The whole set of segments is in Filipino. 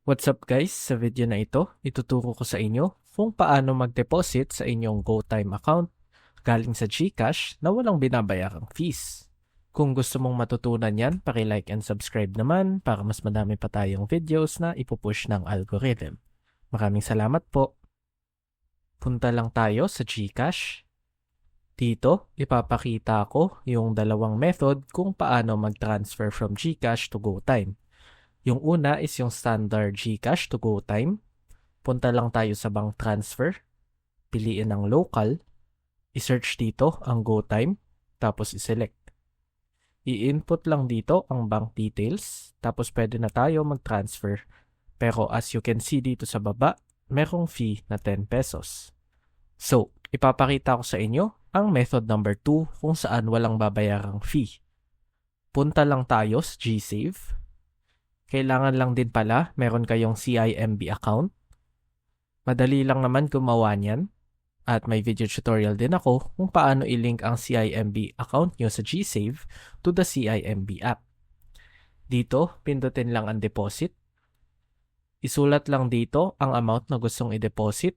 What's up guys? Sa video na ito, ituturo ko sa inyo kung paano mag-deposit sa inyong GoTime account galing sa GCash na walang binabayarang fees. Kung gusto mong matutunan yan, paki-like and subscribe naman para mas madami pa tayong videos na ipupush ng algorithm. Maraming salamat po. Punta lang tayo sa GCash. Dito, ipapakita ko yung dalawang method kung paano mag-transfer from GCash to GoTime. Yung una is yung standard GCash to GoTime. Punta lang tayo sa bank transfer. Piliin ang local. I-search dito ang GoTime. Tapos i-select. I-input lang dito ang bank details. Tapos pwede na tayo mag-transfer. Pero as you can see dito sa baba, merong fee na 10 pesos. So, ipapakita ko sa inyo ang method number 2 kung saan walang babayarang fee. Punta lang tayo sa GSave. Kailangan lang din pala meron kayong CIMB account. Madali lang naman gumawa niyan. At may video tutorial din ako kung paano i-link ang CIMB account nyo sa GSave to the CIMB app. Dito, pindutin lang ang deposit. Isulat lang dito ang amount na gustong i-deposit.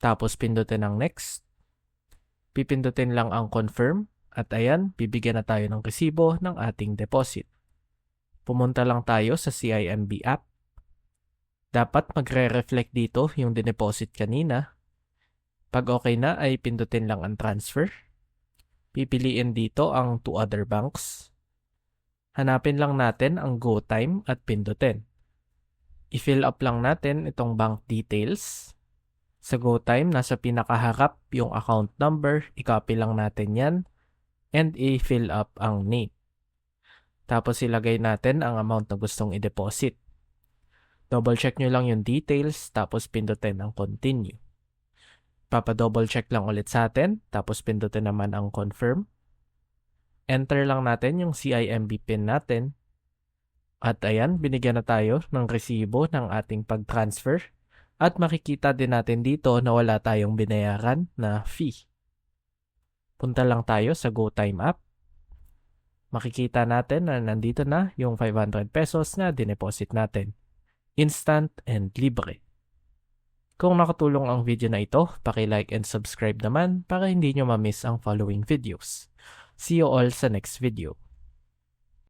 Tapos pindutin ang next. Pipindutin lang ang confirm. At ayan, bibigyan na tayo ng resibo ng ating deposit. Pumunta lang tayo sa CIMB app. Dapat magre-reflect dito yung dineposit kanina. Pag okay na ay pindutin lang ang transfer. Pipiliin dito ang to other banks. Hanapin lang natin ang GoTime at pindutin. I-fill up lang natin itong bank details. Sa GoTime, nasa pinakaharap yung account number. I-copy lang natin yan. And i-fill up ang name. Tapos ilagay natin ang amount na gustong i-deposit. Double check nyo lang yung details, tapos pindutin ang continue. Papa-double check lang ulit sa atin, tapos pindutin naman ang confirm. Enter lang natin yung CIMB PIN natin. At ayan, binigyan na tayo ng resibo ng ating pag-transfer. At makikita din natin dito na wala tayong binayaran na fee. Punta lang tayo sa GoTime app. Makikita natin na nandito na yung 500 pesos na dineposit natin. Instant and libre. Kung nakatulong ang video na ito, paki-like and subscribe naman para hindi nyo ma-miss ang following videos. See you all sa next video.